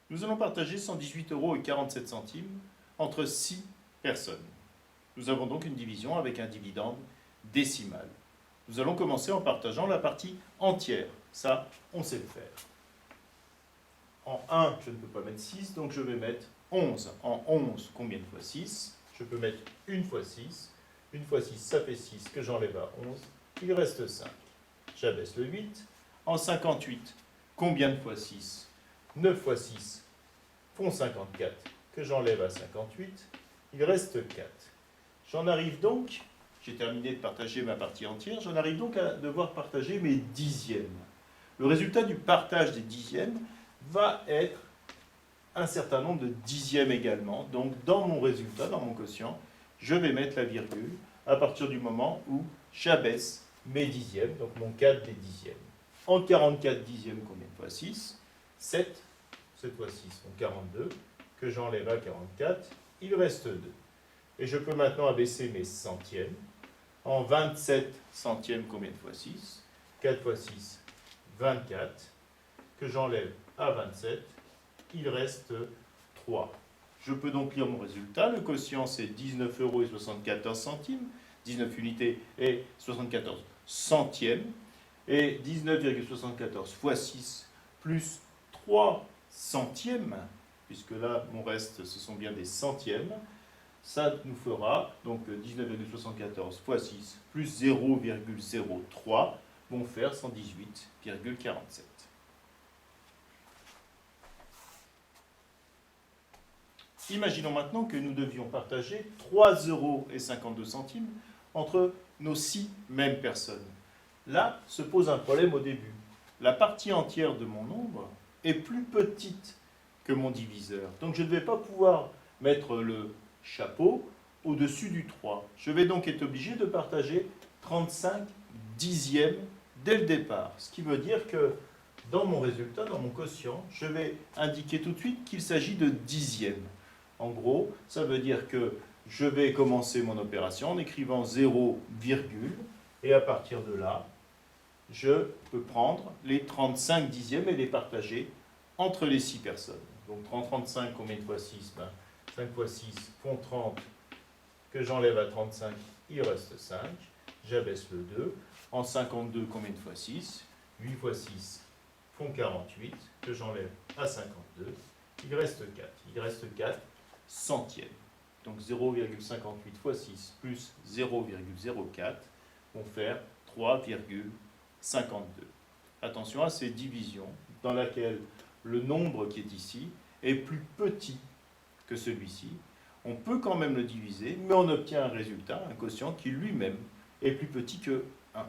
Nous allons partager 118,47 € entre 6 personnes. Nous avons donc une division avec un dividende décimal. Nous allons commencer en partageant la partie entière. Ça, on sait le faire. En 1, je ne peux pas mettre 6, donc je vais mettre 11. En 11, combien de fois 6? Je peux mettre 1 fois 6. 1 fois 6, ça fait 6, que j'enlève à 11. Il reste 5. J'abaisse le 8. En 58, combien de fois 6? 9 fois 6 font 54, que j'enlève à 58. Il reste 4. J'en arrive donc, j'ai terminé de partager ma partie entière, j'en arrive donc à devoir partager mes dixièmes. Le résultat du partage des dixièmes va être un certain nombre de dixièmes également. Donc dans mon résultat, dans mon quotient, je vais mettre la virgule à partir du moment où j'abaisse mes dixièmes, donc mon 4 des dixièmes. En 44 dixièmes, combien de fois 6? 7. 7 fois 6 font 42, que j'enlève à 44, il reste 2. Et je peux maintenant abaisser mes centièmes. En 27 centièmes, combien de fois 6? 4 fois 6, 24, que j'enlève à 27, il reste 3. Je peux donc lire mon résultat. Le quotient, c'est 19,74 €, 19 unités et 74 centièmes. Et 19,74 fois 6 plus 3 centièmes, puisque là, mon reste, ce sont bien des centièmes, ça nous fera donc 19,74 fois 6 plus 0,03 vont faire 118,47. Imaginons maintenant que nous devions partager 3,52 € entre nos 6 mêmes personnes. Là se pose un problème au début. La partie entière de mon nombre est plus petite que mon diviseur. Donc je ne vais pas pouvoir mettre le chapeau au-dessus du 3. Je vais donc être obligé de partager 35 dixièmes dès le départ. Ce qui veut dire que dans mon résultat, dans mon quotient, je vais indiquer tout de suite qu'il s'agit de dixièmes. En gros, ça veut dire que je vais commencer mon opération en écrivant 0, et à partir de là, je peux prendre les 35 dixièmes et les partager entre les 6 personnes. Donc 35, combien de fois 6? 5 fois 6 font 30, que j'enlève à 35, il reste 5. J'abaisse le 2. En 52, combien de fois 6? 8 fois 6 font 48, que j'enlève à 52. Il reste 4. Il reste 4 centièmes. Donc 0,58 fois 6 plus 0,04 vont faire 3,52. Attention à ces divisions dans lesquelles le nombre qui est ici est plus petit que celui-ci. On peut quand même le diviser, mais on obtient un résultat, un quotient qui lui-même est plus petit que 1.